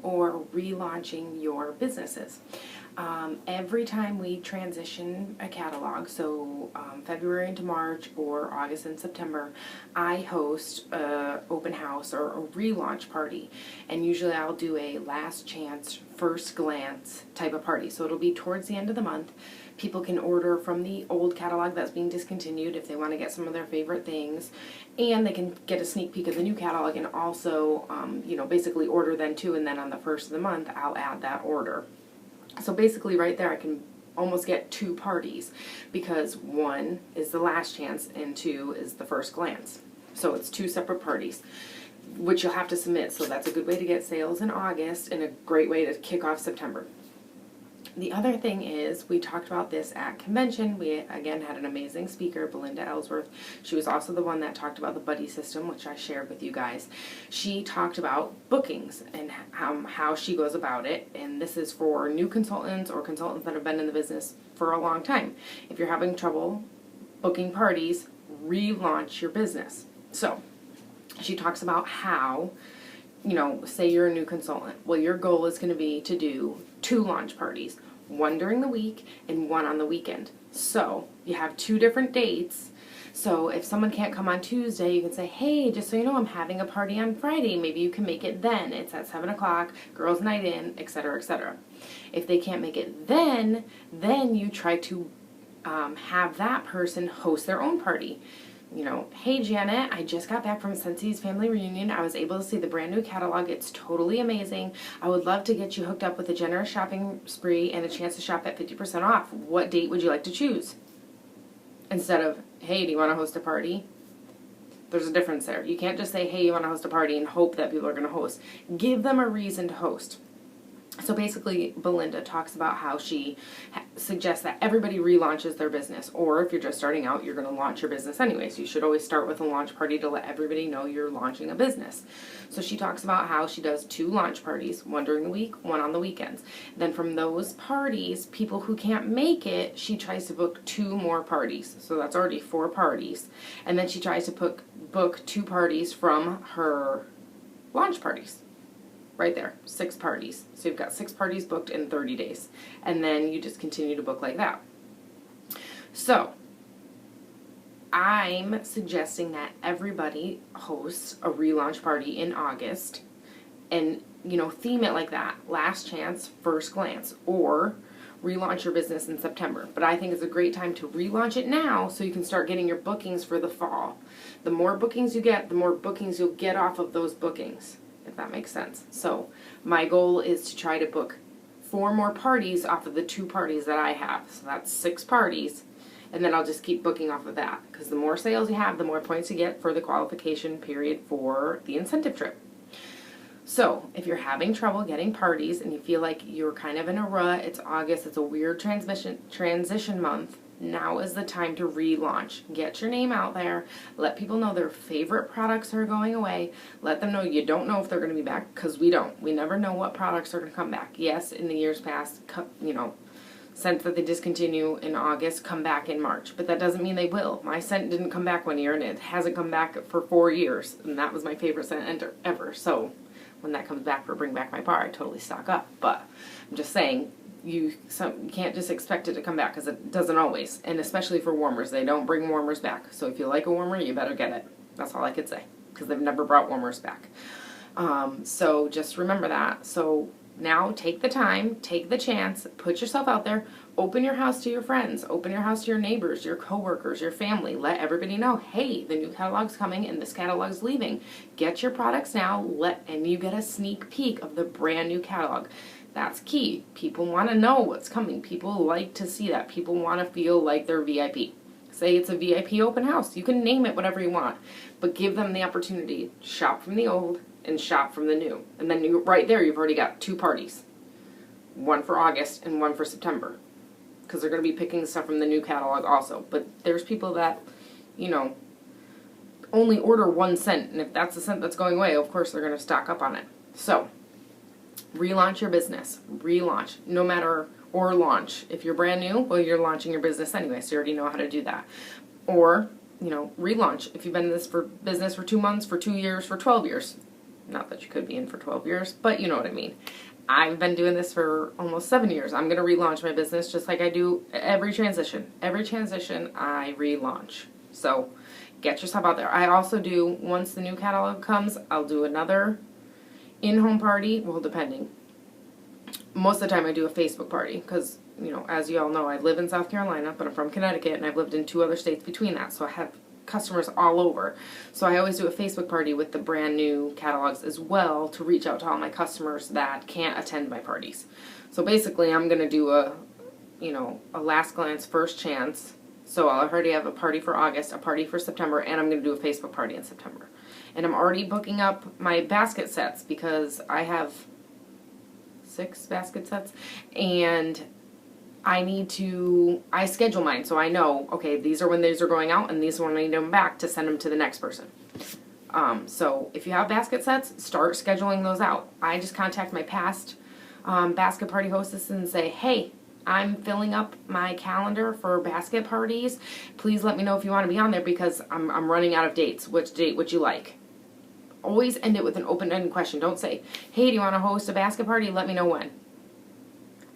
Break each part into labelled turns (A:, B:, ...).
A: or relaunching your businesses. Every time we transition a catalog, so February into March or August and September, I host a open house or a relaunch party, and usually I'll do a last chance, first glance type of party. So it'll be towards the end of the month. People can order from the old catalog that's being discontinued if they want to get some of their favorite things, and they can get a sneak peek of the new catalog, and also basically order then too, and then on the first of the month I'll add that order. So basically right there I can almost get two parties, because one is the last chance and two is the first glance. So it's two separate parties, which you'll have to submit. So that's a good way to get sales in August and a great way to kick off September. The other thing is, we talked about this at convention. We again had an amazing speaker, Belinda Ellsworth. She was also the one that talked about the buddy system, which I shared with you guys. She talked about bookings and how she goes about it, and this is for new consultants or consultants that have been in the business for a long time. If you're having trouble booking parties, relaunch your business. So she talks about how, say you're a new consultant. Well, your goal is going to be to do 2 launch parties, one during the week and one on the weekend. So you have 2 different dates. So if someone can't come on Tuesday, you can say, hey, just so you know, I'm having a party on Friday. Maybe you can make it then. It's at 7 o'clock, girls' night in, etc., etc. If they can't make it then you try to have that person host their own party. Hey Janet, I just got back from Scentsy's family reunion. I was able to see the brand new catalog. It's totally amazing. I would love to get you hooked up with a generous shopping spree and a chance to shop at 50% off. What date would you like to choose? Instead of, hey, do you want to host a party? There's a difference there. You can't just say, hey, you want to host a party and hope that people are going to host. Give them a reason to host. So basically, Belinda talks about how she suggests that everybody relaunches their business, or if you're just starting out, you're going to launch your business anyway. So you should always start with a launch party to let everybody know you're launching a business. So she talks about how she does 2 launch parties, one during the week, one on the weekends. Then from those parties, people who can't make it, she tries to book 2 more parties. So that's already 4 parties. And then she tries to book 2 parties from her launch parties. Right there, 6 parties. So you've got 6 parties booked in 30 days. And then you just continue to book like that. So I'm suggesting that everybody hosts a relaunch party in August and, theme it like that. Last chance, first glance. Or relaunch your business in September. But I think it's a great time to relaunch it now so you can start getting your bookings for the fall. The more bookings you get, the more bookings you'll get off of those bookings, if that makes sense. So my goal is to try to book 4 more parties off of the 2 parties that I have. So that's 6 parties, and then I'll just keep booking off of that, because the more sales you have, the more points you get for the qualification period for the incentive trip. So if you're having trouble getting parties and you feel like you're kind of in a rut, it's August, it's a weird transition month, now is the time to relaunch. Get your name out there. Let people know their favorite products are going away. Let them know you don't know if they're going to be back, because we don't. We never know what products are going to come back. Yes, in the years past, scents that they discontinue in August come back in March, but that doesn't mean they will. My scent didn't come back one year, and it hasn't come back for 4 years, and that was my favorite scent ever. So when that comes back for Bring Back My Bar, I totally stock up. But I'm just saying, you can't just expect it to come back, because it doesn't always. And especially for warmers, they don't bring warmers back. So if you like a warmer, you better get it. That's all I could say, because they've never brought warmers back. So just remember that. So now take the time, take the chance, put yourself out there, open your house to your friends, open your house to your neighbors, your coworkers, your family. Let everybody know, hey, the new catalog's coming and this catalog's leaving. Get your products now, and you get a sneak peek of the brand new catalog. That's key. People want to know what's coming. People like to see that. People want to feel like they're VIP. Say it's a VIP open house. You can name it whatever you want, but give them the opportunity to shop from the old and shop from the new. And then right there, you've already got 2 parties. One for August and one for September, because they're going to be picking stuff from the new catalog also. But there's people that, only order 1 scent, and if that's the scent that's going away, of course they're going to stock up on it. So relaunch your business. Relaunch. No matter, or launch. If you're brand new, well, you're launching your business anyway, so you already know how to do that. Or, relaunch. If you've been in this business for 2 months, for 2 years, for 12 years, Not that you could be in for 12 years, but you know what I mean. I've been doing this for almost 7 years. I'm going to relaunch my business just like I do every transition. Every transition I relaunch. So get yourself out there. I also do, once the new catalog comes, I'll do another in-home party, well, depending. Most of the time I do a Facebook party because, you know, as you all know, I live in South Carolina, but I'm from Connecticut and I've lived in 2 other states between that, so I have customers all over. So I always do a Facebook party with the brand new catalogs as well to reach out to all my customers that can't attend my parties. So basically I'm going to do a, you know, a last glance first chance. So I'll already have a party for August, a party for September, and I'm going to do a Facebook party in September. And I'm already booking up my basket sets because I have 6 basket sets, and I schedule mine so I know, okay, these are when these are going out and these are when I need them back to send them to the next person. So if you have basket sets, start scheduling those out. I just contact my past basket party hostess and say, hey, I'm filling up my calendar for basket parties. Please let me know if you want to be on there because I'm running out of dates. Which date would you like? Always end it with an open-ended question. Don't say, hey, do you want to host a basket party? Let me know when.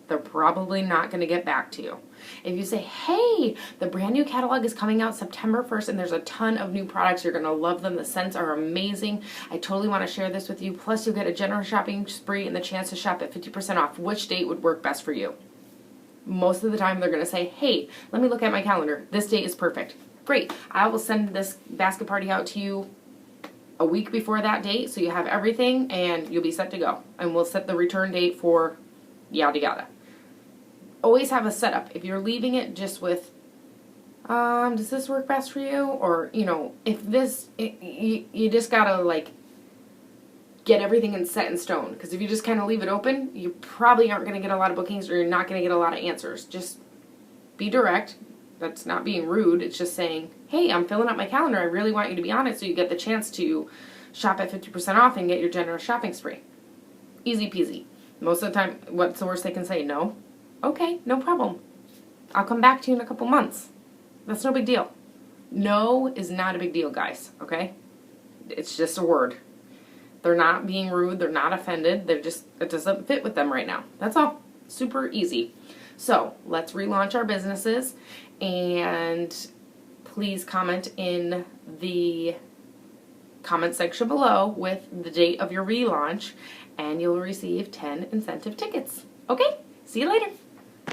A: They're probably not going to get back to you. If you say, hey, the brand new catalog is coming out September 1st and there's a ton of new products, you're going to love them. The scents are amazing. I totally want to share this with you. Plus, you'll get a generous shopping spree and the chance to shop at 50% off. Which date would work best for you? Most of the time, they're going to say, hey, let me look at my calendar. This date is perfect. Great. I will send this basket party out to you a week before that date so you have everything and you'll be set to go. And we'll set the return date for yada yada. Always have a setup. If you're leaving it just with, does this work best for you? Or, you know, if this, you just gotta like get everything in set in stone. Because if you just kind of leave it open, you probably aren't going to get a lot of bookings or you're not going to get a lot of answers. Just be direct. That's not being rude. It's just saying, hey, I'm filling up my calendar. I really want you to be on it so you get the chance to shop at 50% off and get your generous shopping spree. Easy peasy. Most of the time, what's the worst they can say? No? Okay, no problem. I'll come back to you in a couple months. That's no big deal. No is not a big deal, guys, okay? It's just a word. They're not being rude. They're not offended. They're just, it doesn't fit with them right now. That's all. Super easy. So let's relaunch our businesses, and please comment in the comment section below with the date of your relaunch and you'll receive 10 incentive tickets. Okay, see you later.